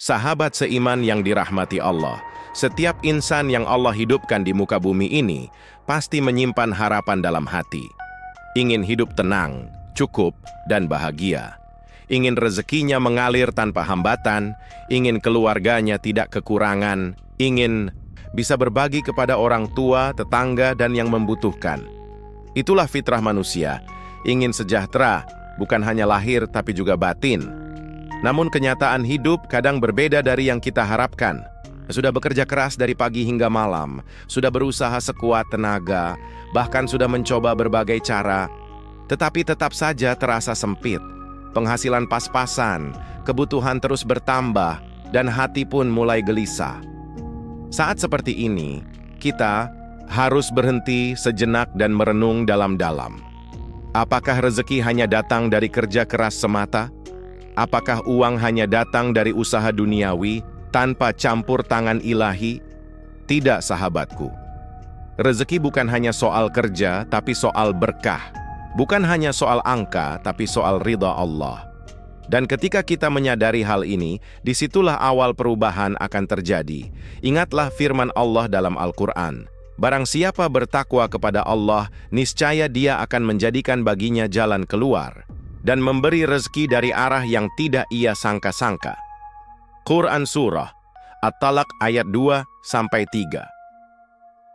Sahabat seiman yang dirahmati Allah, setiap insan yang Allah hidupkan di muka bumi ini pasti menyimpan harapan dalam hati. Ingin hidup tenang, cukup, dan bahagia. Ingin rezekinya mengalir tanpa hambatan, ingin keluarganya tidak kekurangan, ingin bisa berbagi kepada orang tua, tetangga, dan yang membutuhkan. Itulah fitrah manusia, ingin sejahtera, bukan hanya lahir tapi juga batin. Namun kenyataan hidup kadang berbeda dari yang kita harapkan. Sudah bekerja keras dari pagi hingga malam, sudah berusaha sekuat tenaga, bahkan sudah mencoba berbagai cara, tetapi tetap saja terasa sempit. Penghasilan pas-pasan, kebutuhan terus bertambah, dan hati pun mulai gelisah. Saat seperti ini, kita harus berhenti sejenak dan merenung dalam-dalam. Apakah rezeki hanya datang dari kerja keras semata? Apakah uang hanya datang dari usaha duniawi tanpa campur tangan ilahi? Tidak, sahabatku. Rezeki bukan hanya soal kerja, tapi soal berkah. Bukan hanya soal angka, tapi soal ridha Allah. Dan ketika kita menyadari hal ini, disitulah awal perubahan akan terjadi. Ingatlah firman Allah dalam Al-Quran. Barang siapa bertakwa kepada Allah, niscaya Dia akan menjadikan baginya jalan keluar dan memberi rezeki dari arah yang tidak ia sangka-sangka. Quran Surah At-Talaq ayat 2-3.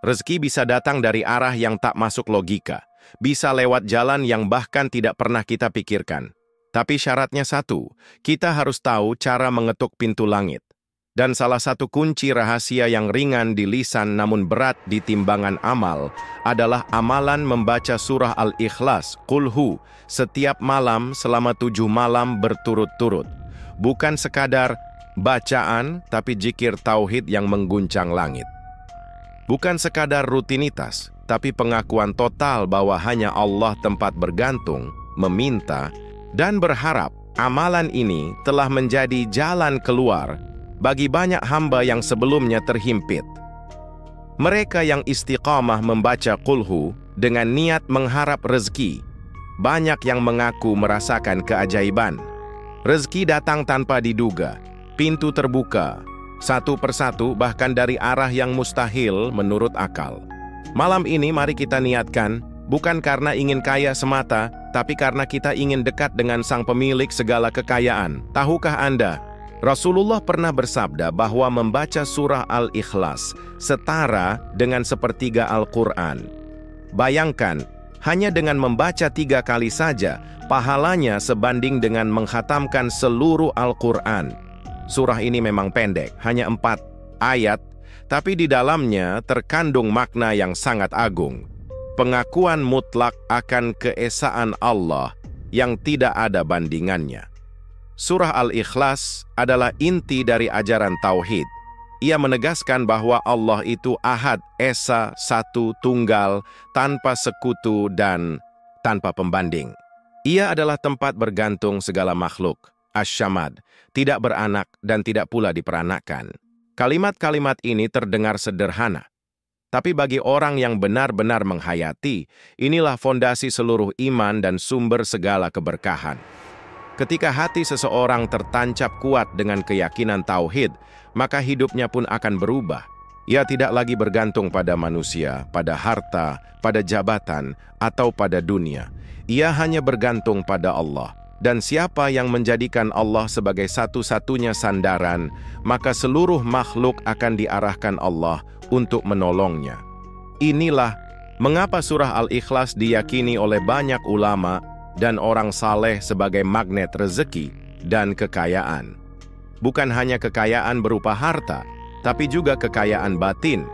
Rezeki bisa datang dari arah yang tak masuk logika, bisa lewat jalan yang bahkan tidak pernah kita pikirkan. Tapi syaratnya satu, kita harus tahu cara mengetuk pintu langit. Dan salah satu kunci rahasia yang ringan di lisan namun berat di timbangan amal adalah amalan membaca surah Al-Ikhlas, Qul Hu, setiap malam selama 7 malam berturut-turut. Bukan sekadar bacaan, tapi zikir tauhid yang mengguncang langit. Bukan sekadar rutinitas, tapi pengakuan total bahwa hanya Allah tempat bergantung, meminta, dan berharap. Amalan ini telah menjadi jalan keluar bagi banyak hamba yang sebelumnya terhimpit. Mereka yang istiqamah membaca Qul Hu dengan niat mengharap rezeki, banyak yang mengaku merasakan keajaiban. Rezeki datang tanpa diduga, pintu terbuka, satu persatu bahkan dari arah yang mustahil menurut akal. Malam ini mari kita niatkan, bukan karena ingin kaya semata, tapi karena kita ingin dekat dengan Sang Pemilik segala kekayaan. Tahukah Anda, Rasulullah pernah bersabda bahwa membaca surah Al-Ikhlas setara dengan sepertiga Al-Quran. Bayangkan, hanya dengan membaca 3 kali saja, pahalanya sebanding dengan menghatamkan seluruh Al-Quran. Surah ini memang pendek, hanya 4 ayat, tapi di dalamnya terkandung makna yang sangat agung. Pengakuan mutlak akan keesaan Allah yang tidak ada bandingannya. Surah Al-Ikhlas adalah inti dari ajaran Tauhid. Ia menegaskan bahwa Allah itu Ahad, Esa, Satu, Tunggal, tanpa sekutu dan tanpa pembanding. Ia adalah tempat bergantung segala makhluk, Asy-Syamad, tidak beranak dan tidak pula diperanakkan. Kalimat-kalimat ini terdengar sederhana. Tapi bagi orang yang benar-benar menghayati, inilah fondasi seluruh iman dan sumber segala keberkahan. Ketika hati seseorang tertancap kuat dengan keyakinan tauhid, maka hidupnya pun akan berubah. Ia tidak lagi bergantung pada manusia, pada harta, pada jabatan, atau pada dunia. Ia hanya bergantung pada Allah. Dan siapa yang menjadikan Allah sebagai satu-satunya sandaran, maka seluruh makhluk akan diarahkan Allah untuk menolongnya. Inilah mengapa surah Al-Ikhlas diyakini oleh banyak ulama dan orang saleh sebagai magnet rezeki dan kekayaan. Bukan hanya kekayaan berupa harta, tapi juga kekayaan batin,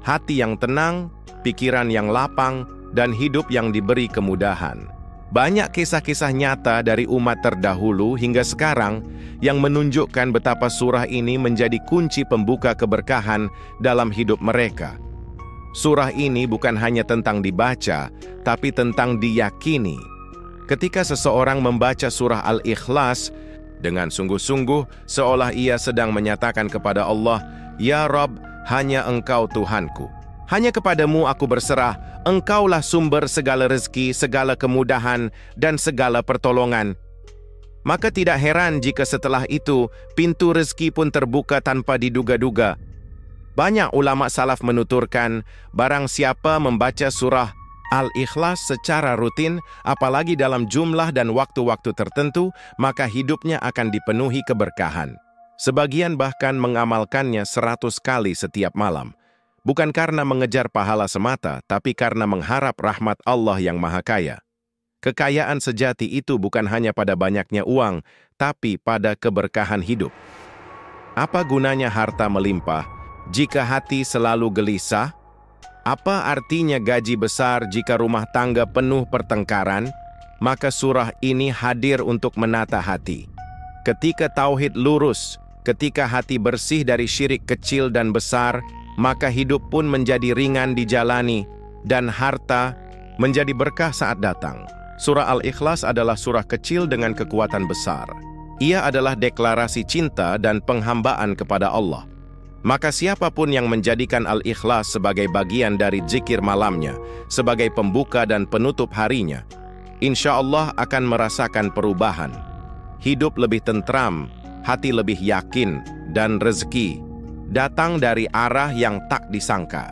hati yang tenang, pikiran yang lapang, dan hidup yang diberi kemudahan. Banyak kisah-kisah nyata dari umat terdahulu hingga sekarang yang menunjukkan betapa surah ini menjadi kunci pembuka keberkahan dalam hidup mereka. Surah ini bukan hanya tentang dibaca, tapi tentang diyakini. Ketika seseorang membaca surah Al-Ikhlas dengan sungguh-sungguh, seolah ia sedang menyatakan kepada Allah, "Ya Rabb, hanya Engkau Tuhanku. Hanya kepadamu aku berserah, Engkaulah sumber segala rezeki, segala kemudahan, dan segala pertolongan." Maka tidak heran jika setelah itu pintu rezeki pun terbuka tanpa diduga-duga. Banyak ulama salaf menuturkan, barang siapa membaca surah Al-Ikhlas secara rutin, apalagi dalam jumlah dan waktu-waktu tertentu, maka hidupnya akan dipenuhi keberkahan. Sebagian bahkan mengamalkannya 100 kali setiap malam. Bukan karena mengejar pahala semata, tapi karena mengharap rahmat Allah yang Maha Kaya. Kekayaan sejati itu bukan hanya pada banyaknya uang, tapi pada keberkahan hidup. Apa gunanya harta melimpah jika hati selalu gelisah? Apa artinya gaji besar jika rumah tangga penuh pertengkaran? Maka surah ini hadir untuk menata hati. Ketika tauhid lurus, ketika hati bersih dari syirik kecil dan besar, maka hidup pun menjadi ringan dijalani, dan harta menjadi berkah saat datang. Surah Al-Ikhlas adalah surah kecil dengan kekuatan besar. Ia adalah deklarasi cinta dan penghambaan kepada Allah. Maka siapapun yang menjadikan Al-Ikhlas sebagai bagian dari zikir malamnya, sebagai pembuka dan penutup harinya, insya Allah akan merasakan perubahan. Hidup lebih tentram, hati lebih yakin, dan rezeki datang dari arah yang tak disangka.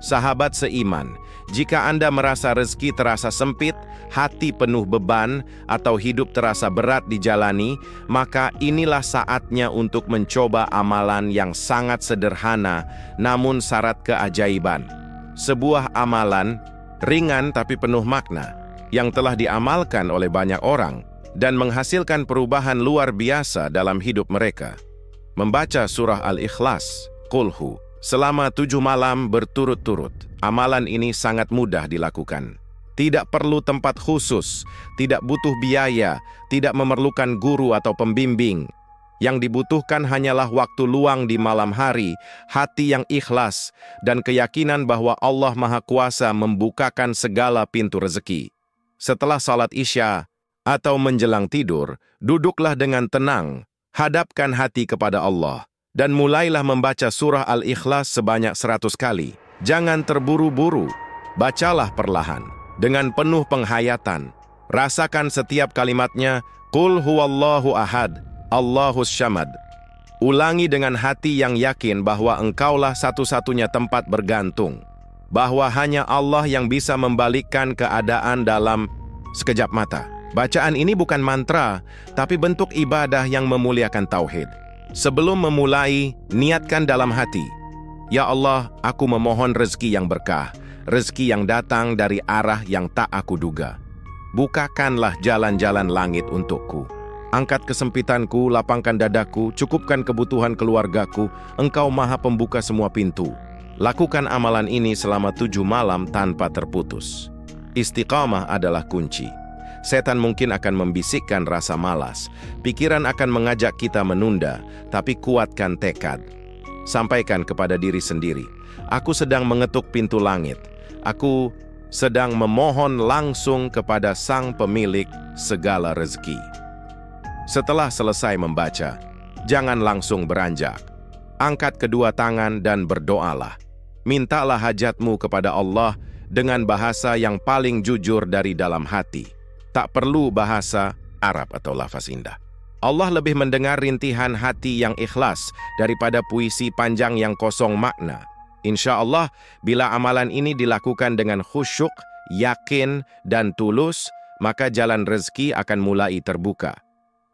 Sahabat seiman, jika Anda merasa rezeki terasa sempit, hati penuh beban, atau hidup terasa berat dijalani, maka inilah saatnya untuk mencoba amalan yang sangat sederhana, namun syarat keajaiban. Sebuah amalan, ringan tapi penuh makna, yang telah diamalkan oleh banyak orang, dan menghasilkan perubahan luar biasa dalam hidup mereka. Membaca surah Al-Ikhlas, Qul Hu, selama 7 malam berturut-turut. Amalan ini sangat mudah dilakukan. Tidak perlu tempat khusus, tidak butuh biaya, tidak memerlukan guru atau pembimbing. Yang dibutuhkan hanyalah waktu luang di malam hari, hati yang ikhlas, dan keyakinan bahwa Allah Maha Kuasa membukakan segala pintu rezeki. Setelah salat Isya atau menjelang tidur, duduklah dengan tenang, hadapkan hati kepada Allah, dan mulailah membaca surah Al-Ikhlas sebanyak 100 kali. Jangan terburu-buru, bacalah perlahan, dengan penuh penghayatan. Rasakan setiap kalimatnya, Qul huwallahu ahad, Allahus syamad. Ulangi dengan hati yang yakin bahwa engkaulah satu-satunya tempat bergantung, bahwa hanya Allah yang bisa membalikkan keadaan dalam sekejap mata. Bacaan ini bukan mantra, tapi bentuk ibadah yang memuliakan tauhid. Sebelum memulai, niatkan dalam hati, Ya Allah, aku memohon rezeki yang berkah, rezeki yang datang dari arah yang tak aku duga. Bukakanlah jalan-jalan langit untukku. Angkat kesempitanku, lapangkan dadaku, cukupkan kebutuhan keluargaku, Engkau Maha Pembuka semua pintu. Lakukan amalan ini selama 7 malam tanpa terputus. Istiqamah adalah kunci. Setan mungkin akan membisikkan rasa malas. Pikiran akan mengajak kita menunda, tapi kuatkan tekad. Sampaikan kepada diri sendiri, aku sedang mengetuk pintu langit. Aku sedang memohon langsung kepada Sang Pemilik segala rezeki. Setelah selesai membaca, jangan langsung beranjak. Angkat kedua tangan dan berdoalah. Mintalah hajatmu kepada Allah dengan bahasa yang paling jujur dari dalam hati. Tak perlu bahasa Arab atau lafaz indah. Allah lebih mendengar rintihan hati yang ikhlas daripada puisi panjang yang kosong makna. Insya Allah, bila amalan ini dilakukan dengan khusyuk, yakin, dan tulus, maka jalan rezeki akan mulai terbuka.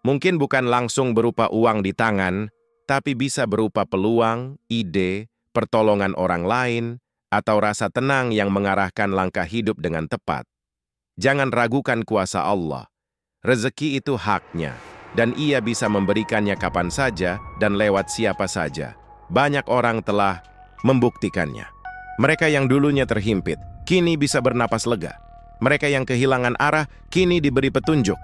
Mungkin bukan langsung berupa uang di tangan, tapi bisa berupa peluang, ide, pertolongan orang lain, atau rasa tenang yang mengarahkan langkah hidup dengan tepat. Jangan ragukan kuasa Allah. Rezeki itu haknya, dan Ia bisa memberikannya kapan saja dan lewat siapa saja. Banyak orang telah membuktikannya. Mereka yang dulunya terhimpit, kini bisa bernapas lega. Mereka yang kehilangan arah, kini diberi petunjuk.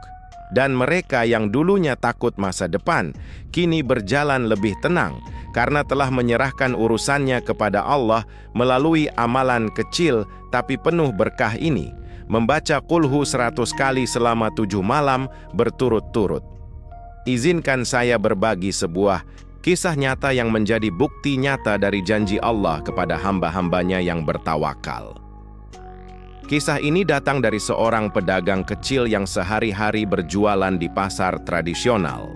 Dan mereka yang dulunya takut masa depan, kini berjalan lebih tenang, karena telah menyerahkan urusannya kepada Allah melalui amalan kecil tapi penuh berkah ini, membaca Qul Hu 100 kali selama 7 malam berturut-turut. Izinkan saya berbagi sebuah kisah nyata yang menjadi bukti nyata dari janji Allah kepada hamba-hambanya yang bertawakal. Kisah ini datang dari seorang pedagang kecil yang sehari-hari berjualan di pasar tradisional.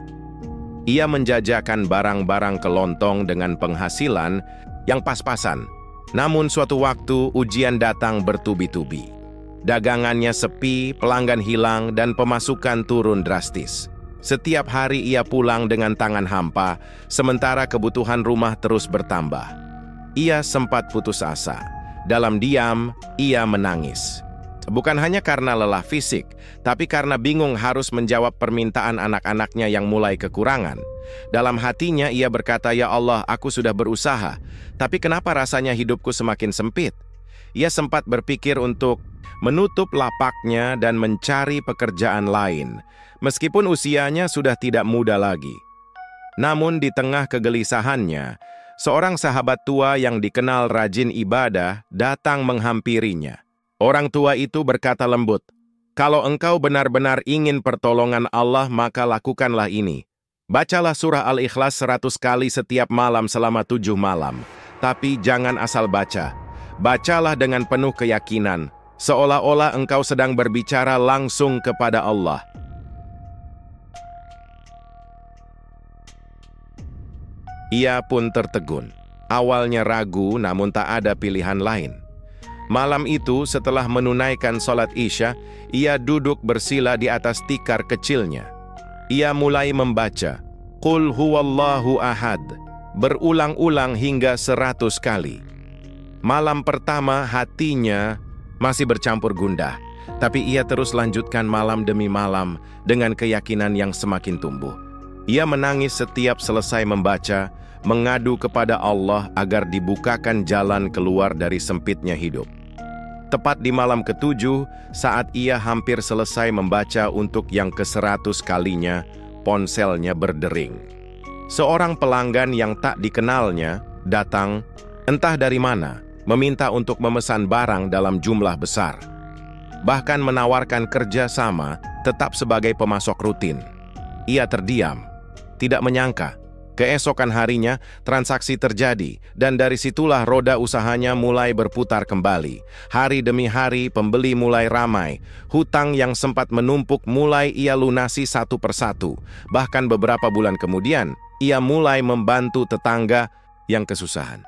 Ia menjajakan barang-barang kelontong dengan penghasilan yang pas-pasan. Namun suatu waktu ujian datang bertubi-tubi. Dagangannya sepi, pelanggan hilang, dan pemasukan turun drastis. Setiap hari ia pulang dengan tangan hampa, sementara kebutuhan rumah terus bertambah. Ia sempat putus asa. Dalam diam, ia menangis. Bukan hanya karena lelah fisik, tapi karena bingung harus menjawab permintaan anak-anaknya yang mulai kekurangan. Dalam hatinya ia berkata, "Ya Allah, aku sudah berusaha, tapi kenapa rasanya hidupku semakin sempit?" Ia sempat berpikir untuk menutup lapaknya dan mencari pekerjaan lain, meskipun usianya sudah tidak muda lagi. Namun di tengah kegelisahannya, seorang sahabat tua yang dikenal rajin ibadah datang menghampirinya. Orang tua itu berkata lembut, "Kalau engkau benar-benar ingin pertolongan Allah, maka lakukanlah ini. Bacalah surah Al-Ikhlas 100 kali setiap malam selama 7 malam. Tapi jangan asal baca. Bacalah dengan penuh keyakinan, seolah-olah engkau sedang berbicara langsung kepada Allah." Ia pun tertegun. Awalnya ragu, namun tak ada pilihan lain. Malam itu, setelah menunaikan sholat Isya, ia duduk bersila di atas tikar kecilnya. Ia mulai membaca, "Qul huwallahu ahad," berulang-ulang hingga 100 kali. Malam pertama hatinya masih bercampur gundah, tapi ia terus lanjutkan malam demi malam dengan keyakinan yang semakin tumbuh. Ia menangis setiap selesai membaca, mengadu kepada Allah agar dibukakan jalan keluar dari sempitnya hidup. Tepat di malam ke-7, saat ia hampir selesai membaca untuk yang ke-100 kalinya, ponselnya berdering. Seorang pelanggan yang tak dikenalnya datang, entah dari mana, meminta untuk memesan barang dalam jumlah besar. Bahkan menawarkan kerja sama tetap sebagai pemasok rutin. Ia terdiam, tidak menyangka. Keesokan harinya, transaksi terjadi, dan dari situlah roda usahanya mulai berputar kembali. Hari demi hari, pembeli mulai ramai. Hutang yang sempat menumpuk mulai ia lunasi satu persatu. Bahkan beberapa bulan kemudian, ia mulai membantu tetangga yang kesusahan.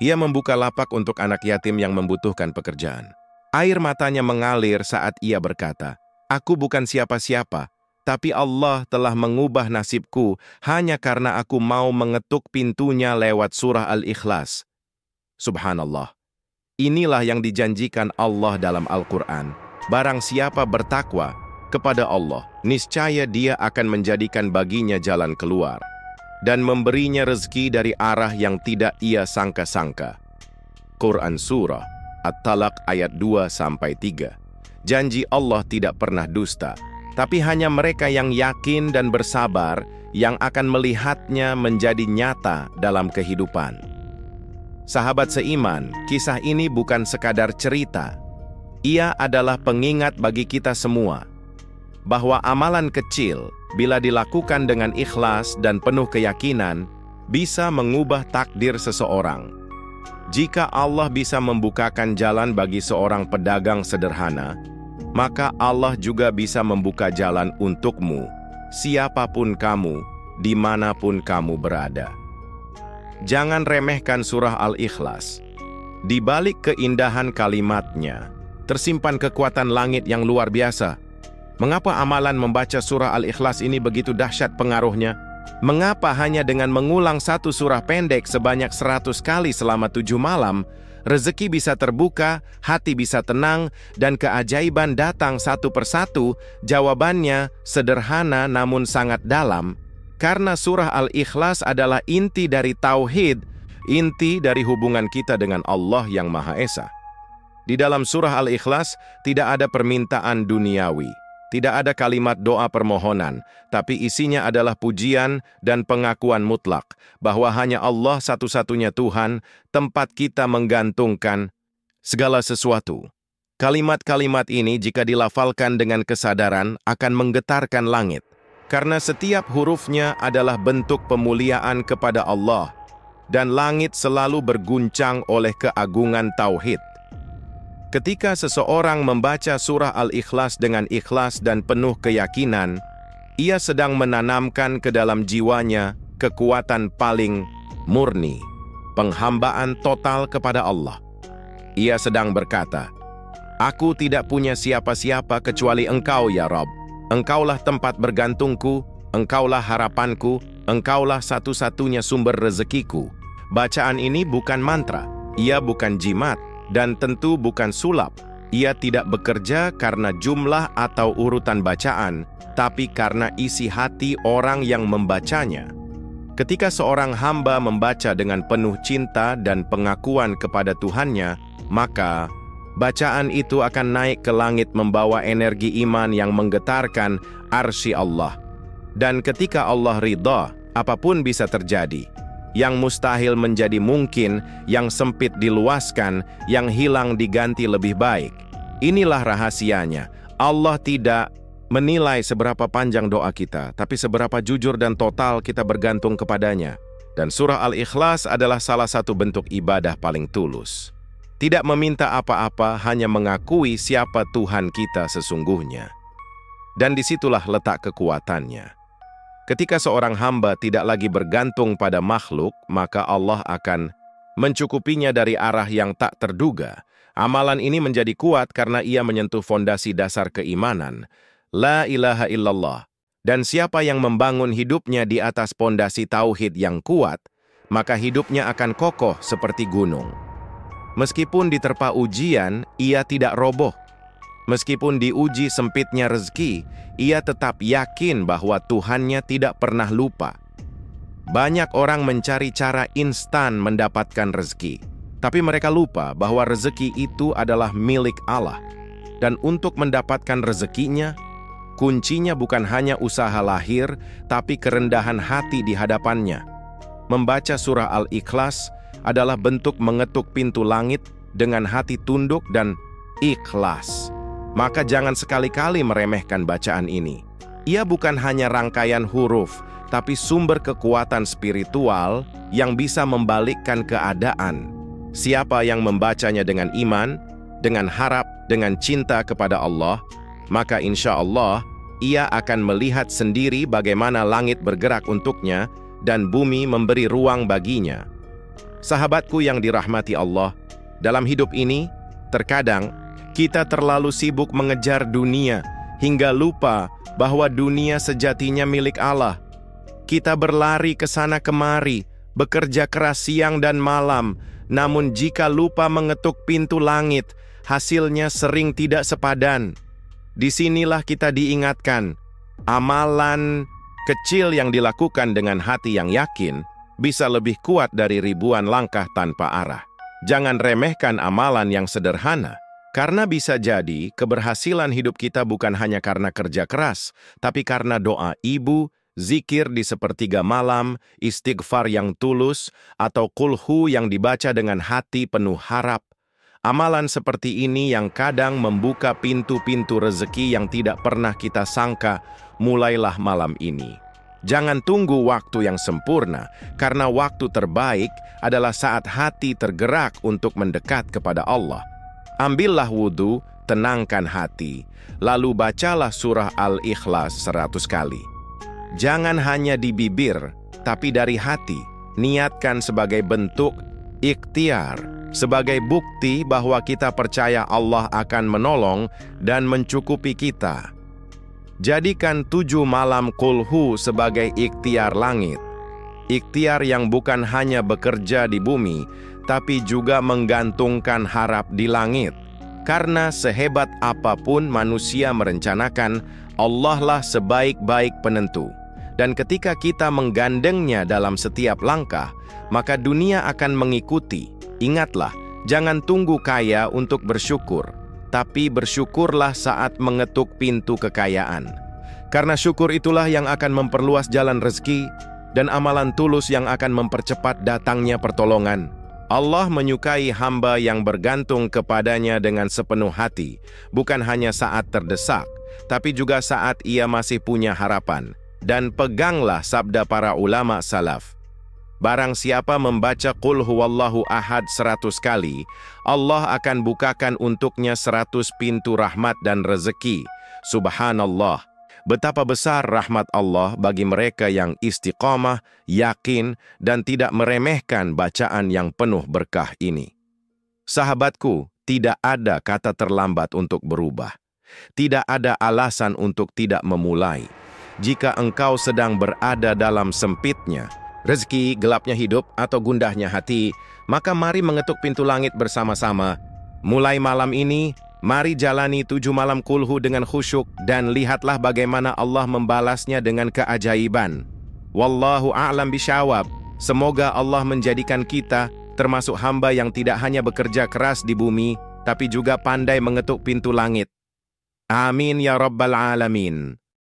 Ia membuka lapak untuk anak yatim yang membutuhkan pekerjaan. Air matanya mengalir saat ia berkata, "Aku bukan siapa-siapa, tapi Allah telah mengubah nasibku hanya karena aku mau mengetuk pintunya lewat surah Al-Ikhlas." Subhanallah. Inilah yang dijanjikan Allah dalam Al-Quran. Barang siapa bertakwa kepada Allah, niscaya Dia akan menjadikan baginya jalan keluar dan memberinya rezeki dari arah yang tidak ia sangka-sangka. Quran Surah At-Talaq ayat 2-3. Janji Allah tidak pernah dusta, tapi hanya mereka yang yakin dan bersabar yang akan melihatnya menjadi nyata dalam kehidupan. Sahabat seiman, kisah ini bukan sekadar cerita. Ia adalah pengingat bagi kita semua bahwa amalan kecil, bila dilakukan dengan ikhlas dan penuh keyakinan, bisa mengubah takdir seseorang. Jika Allah bisa membukakan jalan bagi seorang pedagang sederhana, maka Allah juga bisa membuka jalan untukmu, siapapun kamu, dimanapun kamu berada. Jangan remehkan surah Al-Ikhlas. Di balik keindahan kalimatnya, tersimpan kekuatan langit yang luar biasa. Mengapa amalan membaca surah Al-Ikhlas ini begitu dahsyat pengaruhnya? Mengapa hanya dengan mengulang satu surah pendek sebanyak 100 kali selama 7 malam, rezeki bisa terbuka, hati bisa tenang, dan keajaiban datang satu persatu? Jawabannya sederhana namun sangat dalam. Karena surah Al-Ikhlas adalah inti dari tauhid, inti dari hubungan kita dengan Allah yang Maha Esa. Di dalam surah Al-Ikhlas tidak ada permintaan duniawi, tidak ada kalimat doa permohonan, tapi isinya adalah pujian dan pengakuan mutlak bahwa hanya Allah satu-satunya Tuhan, tempat kita menggantungkan segala sesuatu. Kalimat-kalimat ini jika dilafalkan dengan kesadaran akan menggetarkan langit, karena setiap hurufnya adalah bentuk pemuliaan kepada Allah, dan langit selalu berguncang oleh keagungan tauhid. Ketika seseorang membaca surah Al-Ikhlas dengan ikhlas dan penuh keyakinan, ia sedang menanamkan ke dalam jiwanya kekuatan paling murni, penghambaan total kepada Allah. Ia sedang berkata, "Aku tidak punya siapa-siapa kecuali Engkau ya Rabb. Engkaulah tempat bergantungku, Engkaulah harapanku, Engkaulah satu-satunya sumber rezekiku." Bacaan ini bukan mantra, ia bukan jimat, dan tentu bukan sulap. Ia tidak bekerja karena jumlah atau urutan bacaan, tapi karena isi hati orang yang membacanya. Ketika seorang hamba membaca dengan penuh cinta dan pengakuan kepada Tuhannya, maka bacaan itu akan naik ke langit membawa energi iman yang menggetarkan arsy Allah. Dan ketika Allah ridha, apapun bisa terjadi. Yang mustahil menjadi mungkin, yang sempit diluaskan, yang hilang diganti lebih baik. Inilah rahasianya. Allah tidak menilai seberapa panjang doa kita, tapi seberapa jujur dan total kita bergantung kepadanya. Dan surah Al-Ikhlas adalah salah satu bentuk ibadah paling tulus. Tidak meminta apa-apa, hanya mengakui siapa Tuhan kita sesungguhnya. Dan disitulah letak kekuatannya. Ketika seorang hamba tidak lagi bergantung pada makhluk, maka Allah akan mencukupinya dari arah yang tak terduga. Amalan ini menjadi kuat karena ia menyentuh fondasi dasar keimanan, La ilaha illallah. Dan siapa yang membangun hidupnya di atas fondasi tauhid yang kuat, maka hidupnya akan kokoh seperti gunung. Meskipun diterpa ujian, ia tidak roboh. Meskipun diuji sempitnya rezeki, ia tetap yakin bahwa Tuhannya tidak pernah lupa. Banyak orang mencari cara instan mendapatkan rezeki, tapi mereka lupa bahwa rezeki itu adalah milik Allah. Dan untuk mendapatkan rezekinya, kuncinya bukan hanya usaha lahir, tapi kerendahan hati di hadapannya. Membaca surah Al-Ikhlas adalah bentuk mengetuk pintu langit dengan hati tunduk dan ikhlas. Maka jangan sekali-kali meremehkan bacaan ini. Ia bukan hanya rangkaian huruf, tapi sumber kekuatan spiritual yang bisa membalikkan keadaan. Siapa yang membacanya dengan iman, dengan harap, dengan cinta kepada Allah, maka insya Allah ia akan melihat sendiri bagaimana langit bergerak untuknya dan bumi memberi ruang baginya. Sahabatku yang dirahmati Allah, dalam hidup ini, terkadang kita terlalu sibuk mengejar dunia hingga lupa bahwa dunia sejatinya milik Allah. Kita berlari ke sana kemari, bekerja keras siang dan malam, namun jika lupa mengetuk pintu langit, hasilnya sering tidak sepadan. Disinilah kita diingatkan, amalan kecil yang dilakukan dengan hati yang yakin bisa lebih kuat dari ribuan langkah tanpa arah. Jangan remehkan amalan yang sederhana. Karena bisa jadi keberhasilan hidup kita bukan hanya karena kerja keras, tapi karena doa ibu, zikir di sepertiga malam, istighfar yang tulus, atau kulhu yang dibaca dengan hati penuh harap. Amalan seperti ini yang kadang membuka pintu-pintu rezeki yang tidak pernah kita sangka, mulailah malam ini. Jangan tunggu waktu yang sempurna, karena waktu terbaik adalah saat hati tergerak untuk mendekat kepada Allah. Ambillah wudhu, tenangkan hati, lalu bacalah surah Al-Ikhlas 100 kali. Jangan hanya di bibir, tapi dari hati. Niatkan sebagai bentuk ikhtiar, sebagai bukti bahwa kita percaya Allah akan menolong dan mencukupi kita. Jadikan 7 malam kulhu sebagai ikhtiar langit. Ikhtiar yang bukan hanya bekerja di bumi, tapi juga menggantungkan harap di langit. Karena sehebat apapun manusia merencanakan, Allah lah sebaik-baik penentu. Dan ketika kita menggandengnya dalam setiap langkah, maka dunia akan mengikuti. Ingatlah, jangan tunggu kaya untuk bersyukur, tapi bersyukurlah saat mengetuk pintu kekayaan. Karena syukur itulah yang akan memperluas jalan rezeki, dan amalan tulus yang akan mempercepat datangnya pertolongan. Allah menyukai hamba yang bergantung kepadanya dengan sepenuh hati, bukan hanya saat terdesak, tapi juga saat ia masih punya harapan. Dan peganglah sabda para ulama salaf. Barang siapa membaca Qul huwallahu ahad 100 kali, Allah akan bukakan untuknya 100 pintu rahmat dan rezeki. Subhanallah. Betapa besar rahmat Allah bagi mereka yang istiqamah, yakin, dan tidak meremehkan bacaan yang penuh berkah ini. Sahabatku, tidak ada kata terlambat untuk berubah. Tidak ada alasan untuk tidak memulai. Jika engkau sedang berada dalam sempitnya rezeki, gelapnya hidup, atau gundahnya hati, maka mari mengetuk pintu langit bersama-sama. Mulai malam ini, mari jalani 7 malam kulhu dengan khusyuk dan lihatlah bagaimana Allah membalasnya dengan keajaiban. Wallahu a'lam bishawab. Semoga Allah menjadikan kita termasuk hamba yang tidak hanya bekerja keras di bumi, tapi juga pandai mengetuk pintu langit. Amin ya rabbal alamin.